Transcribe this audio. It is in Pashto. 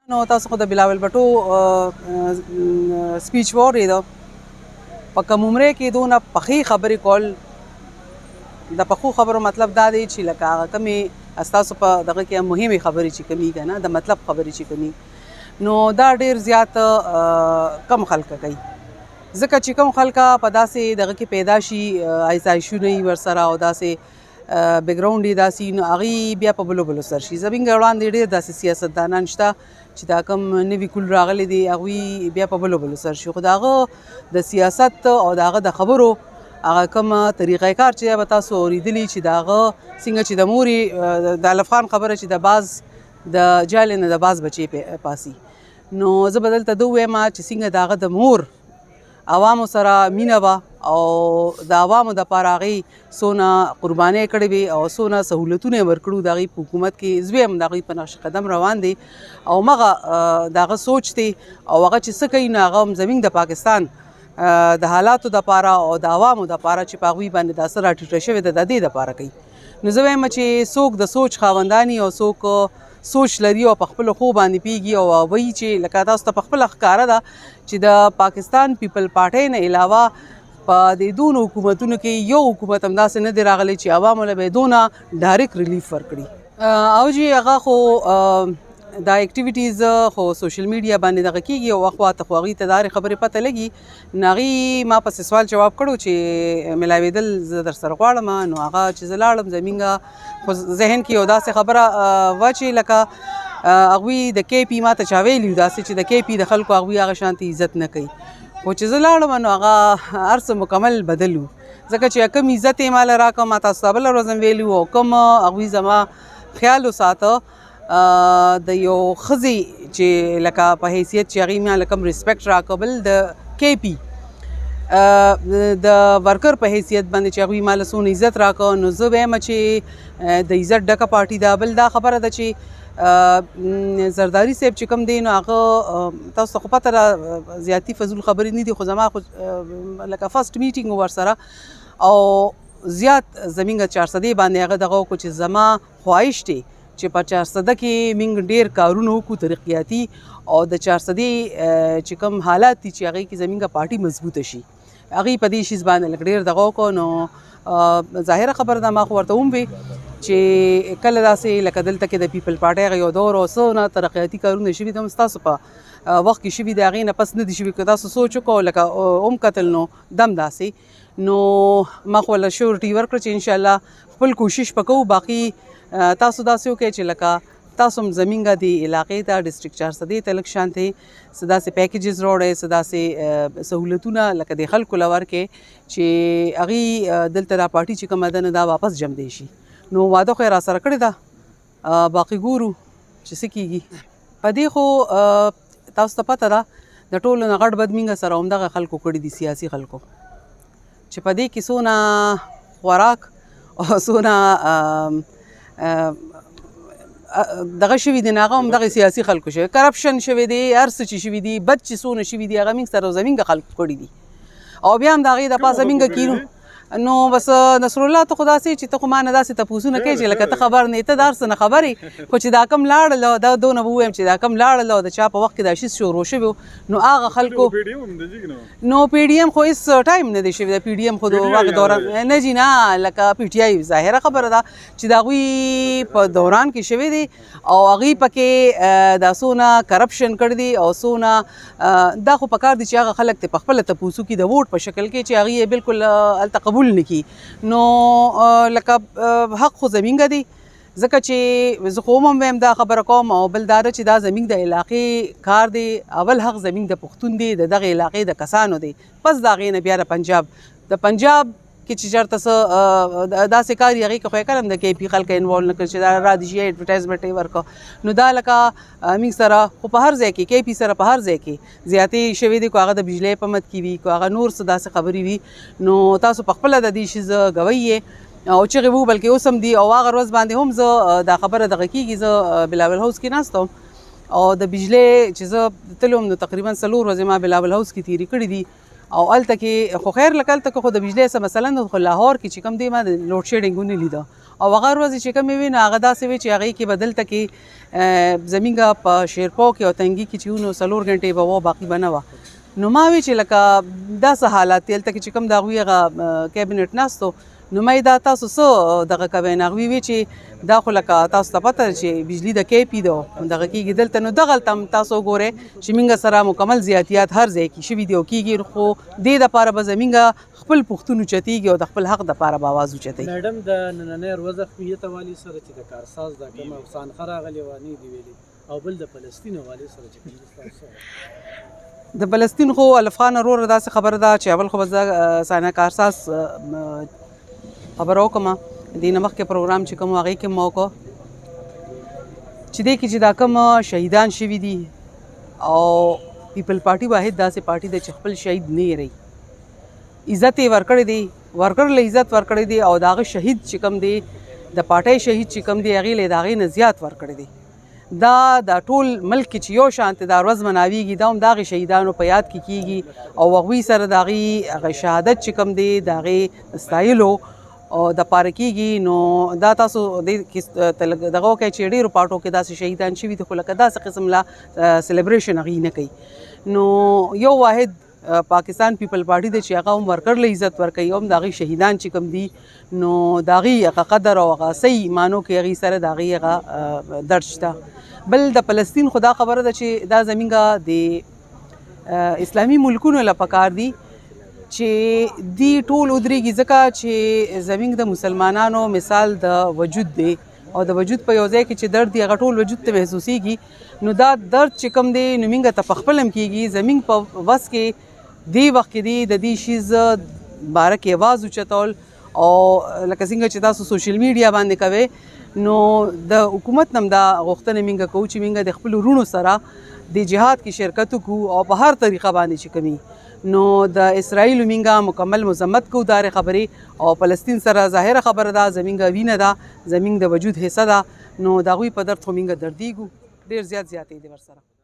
نو تاسو خو د بلاول بټو سپیچ واورېده. په کوم عمرې کې دونه پخې خبرې کول، د پخو خبرو مطلب دا دی چې لکه هغه کومې ستاسو په دغه کې مهمې خبرې چې کومې که نه د مطلب خبرې چې کومې، نو دا ډېر زیات کم خلکه کوي. ځکه چې کوم خلکه په داسې دغه کې پیدا شي، آیزایشونه یې ورسره او داسې بیکګراونډ یې داسې نو هغوی بیا په بلو بلو سر شي. زموږ وړاندې ډېر داسې سیاستدانان شته چې دا کوم نوي کول راغلی دي هغوی بیا په بلو بلو سر شي. خو د هغه د سیاست او د هغه د خبرو هغه کومه طریقه کار چې به تاسو اورېدلي چې د هغه څنګه چې د مورې د الف خان خبره چې د باز د جالې نه د باز بچې پاسي، نو زه به دلته ده ووایم چې څنګه د هغه د مور عوامو سره مینه وه او د عوامو دپاره هغې څونه قربانۍ کړې وې او څونه سهولتونه یې ورکړو د هغې په حکومت کې. زوی هم د هغوی په نقش قدم روان دی او همغه د هغه سوچ دی او هغه چې څه کوي نو هغه هم زموږ د پاکستان د حالاتو دپاره او د عوامو دپاره چې په هغوی باندې دا څه راټیټه شوې ده د دې دپاره کوي. نو زه وایم چې څوک د سوچ خاوندان او څوک سوچ لري او په خپلو ښو باندې پوهېږي او وایي چې لکه تاسو ته په خپله ښکاره ده چې د پاکستان پیپل پارټۍ نه علاوه په دې دونو حکومتونو کې یو حکومت همداسې نه دی راغلی چې عوامو له به یې دونه ډایرکټ ریلیف ورکړي. او جی هغه خو دا اکټیویټیز خو سوشل میډیا باندې دغه کېږي او وخت واته خو هغوی ته د هرې خبرې پته لګي. نو هغوی ما پسې سوال جواب کړو چې ملاوېدل زه در سره غواړم. نو هغه چې زه لاړم زموږ خو ذهن کې یو داسې خبره وه چې لکه هغوی د کے پي ما ته چا ویلي داسې چې د کے پي د خلکو هغوی هغه شانتې عزت نه کوي. خو چې زه لاړم نو هغه هر څه مکمل بدل و، ځکه چې کوم عزت یې ماله راکړه ما تاسو ته بله ورځ هم ویلي و او کوم هغوی زما خیال وساته د یو ښځې چې لکه په حیثیت چې هغوی ما کوم ریسپیکټ راکړه، بل د کے پي د ورکر په حیثیت باندې چې هغوی ماله څونه عزت راکړه. نو زه وایم چې د عزت ډکه پارټي ده. بل دا خبره ده چې زرداري صاحب چې کوم دی نو هغه تاسو ته خو پته ده زیاتي فضول خبرې نه دي، خو زما خو لکه فرسټ میټینګ و ورسره او زیات زموږ 400 باندې هغه دغه وکړو چې زما خواهش دی چې په 400 کې موږ ډېر کارونه وکړو ترقیاتي او د 400 چې کوم حالات دي چې هغې کې زموږ پارټي مضبوطه شي هغوی په دې شیز باندې لږ ډېر دغه وکړو. نو ظاهره خبره ده ما خو ورته وم وی چې کله داسې لکه دلته کې د پیپل پارټۍ هغه یو دور او څه نه ترقیاتي کارونه شوي دي هم ستاسو په وخت کې شوي دي هغې نه پس نه دي شوي. که تاسو سوچ وکړو لکه هم کتل نو دم داسې نو ما خو له شورټي ورکړه چې انشاءالله خپل کوشش به کوو. باقي تاسو داسې وکړئ چې لکه تاسو هم زموږ د علاقې ته ډسټرکټ 400 ته لږ شانتې څه داسې پیکیجز راوړئ، څه داسې سهولتونه لکه د خلکو له ورکړئ چې هغوی دلته دا پارټي چې کومه ده نه دا واپس جمدی شي. نو واده خو یې راسره کړې ده، باقي ګورو چې څه کېږي. په دې خو تاسو ته پته ده د ټولو نه غټ بد موږ سره همدغه خلکو کړي دي، سیاسي خلکو چې په دې کې څونه خوراک او څونه دغه شوي دي، هغه هم دغه سیاسي خلکو شوي، کرپشن شوی دی، هر څه چې شوي دي، بد چې څونه شوي دي هغه موږ سره زموږ خلکو کړي دي او بیا هم د هغې دپاسه موږ کینو. نو بس نصر الله ته خو داسې چې ته خو ما نه داسې تپوسونه کوې چې لکه ته خبر نه ته د هر څه نه خبرې، خو چې دا کم لاړل دا دونه به ووایم چې دا کم لاړل او د چا په وخت کې دا شیز شروع شوی نو هغه خلکو نو پی ډي ایم خو هېڅ ټایم نه دی شوی. د پی ډي ایم خو د هغه دوران نه جي نه لکه پی ټي آی ظاهره خبره ده چې د هغوی په دوران کې شوی دی او هغوی پکې دا څونه کرپشن کړی دی او څونه دا خو پکار دي چې هغه خلک ته په خپله تپوسو کې د ووټ په شکل کې چې هغوی یې بالکل هلته قبول نه کړي. نو لکه حق خو زموږ دی، ځکه چې زه خو هم وایم دا خبره کوم او بل دا ده چې دا زموږ د علاقې کار دی. اول حق زموږ د پښتون دی، د دغه علاقې د کسانو دی، پس د هغې نه بیا د پنجاب کې چې چېرته څه داسې کار یې هغې کې خو یې کله هم د کے پي خلک انوالو نه کړي چې دا رادیشي اډورټایزمنټ یې ورکړه. نو دا لکه موږ سره خو په هر ځای کې کے پي سره په هر ځای کې زیاتې شوي دي، که هغه د بجلۍ په مد کې وي، که هغه نور څه داسې خبرې وي. نو تاسو په خپله د دې شیز ګوی یې او چغې وو بلکې اوس هم دي او هغه ورځ باندې هم زه دا خبره دغه کېږي زه بلاول هاوس کې ناسته وم او د بجلۍ چې زه تللی وم نو تقریبا 4 ورځې ما بلاول هاوس کې تېرې کړي دي او هلته کې خو خیر لکه هلته کې خو د بجلۍ څه مثلا خو لاهور کې چې کوم دی ما د لوډ شیډینګ ونه لیده او هغه ورځې چې کومې وي نو هغه داسې وي چې هغې کې به دلته کې زمونږ په شیرپو کې او تنګي کې چې نو 4 غنټې به وه باقي به نه وه نو ما وی چې لکه داسې حالات دي هلته کې چې کوم د هغوی هغه کابینټ ناستو نو ما دا تاسو څه دغه کوئ نو هغوی وی چې دا خو لکه تاسو ته پته چې بجلي د کیپي ده دغه کېږي دلته نو دغلته هم تاسو وګورئ چې موږ سره مکمل زیاتیات هر ځای کې شوي دي او کېږي خو دې دپاره به زموږ خپل پوښتنو چتیږي او د خپل حق دپاره به آواز اوچتوي میډم د نننۍ ورځ هویت حوالې سره چې د کارساز دا کومه سانخه راغلې وه نه دي ویلي او بل د فلسطین حوالې سره چې کوم د فلسطین خو الف خان وروره داسې خبره ده چې اول خو به زه سانحه کارساز خبره وکړم دې نه مخکې پروګرام چې کوم هغې کې مو وکړو چې دې کې چې دا کوم شهیدان شوي دي او پیپل پارټي واحد داسې پارټي ده چې خپل شهید نه هېروي عزت یې ورکړی دی ورکړله عزت ورکړی دی او د هغه شهید چې کوم دی د پارټۍ شهید چې کوم دی هغې له د هغې نه زیات ورکړی دی دا د ټول ملک کې چې یو شانتې دا ورځ مناویږي دا هم د هغې شهیدانو په یاد کې کیږي او هغوی سره د هغې هغه شهادت چې کوم دی د هغې ستایلو او د پاره کېږي نو دا تاسو دغه وکړئ چې ډېرو پارټو کې داسې شهیدان شوي دي خو لکه داسې قسم لا سیلیبریشن هغوی نه کوي نو یو واحد پاکستان پیپل پارټي دی چې هغه هم ورکړله عزت ورکوي هم د هغې شهیدان چې کوم دي نو د هغې هغه قدر او هغه صحیح معنو کې هغې سره د هغې هغه درد شته بل د فلسطین خو دا خبره ده چې دا زمونږ د اسلامي ملکونو له پکار دي چې دی ټول ودرېږي ځکه چې زمونږ د مسلمانانو مثال د وجود دی او د وجود په یو ځای کې چې درد دی هغه ټول وجود ته محسوسیږي نو دا درد چې کوم دی نو موږ ته په خپل هم کېږي زمونږ په وس کې دی وخت کې دی د دې شیز باره کې آواز اوچتول او لکه څنګه چې تاسو سوشل میډیا باندې کوئ نو د حکومت نه هم دا غوښتنه موږ کوو چې موږ د خپلو وروڼو سره د جهاد کې شرکت وکړو او په هر طریقه باندې چې کوي نو د اسرائیلو موږ مکمل مذمت کوو دا خبرې او فلسطین سره ظاهره خبره ده زموږ وینه ده زموږ د وجود حصه ده نو د هغوی په درد خو موږ دردیږو ډېر زیات دی ورسره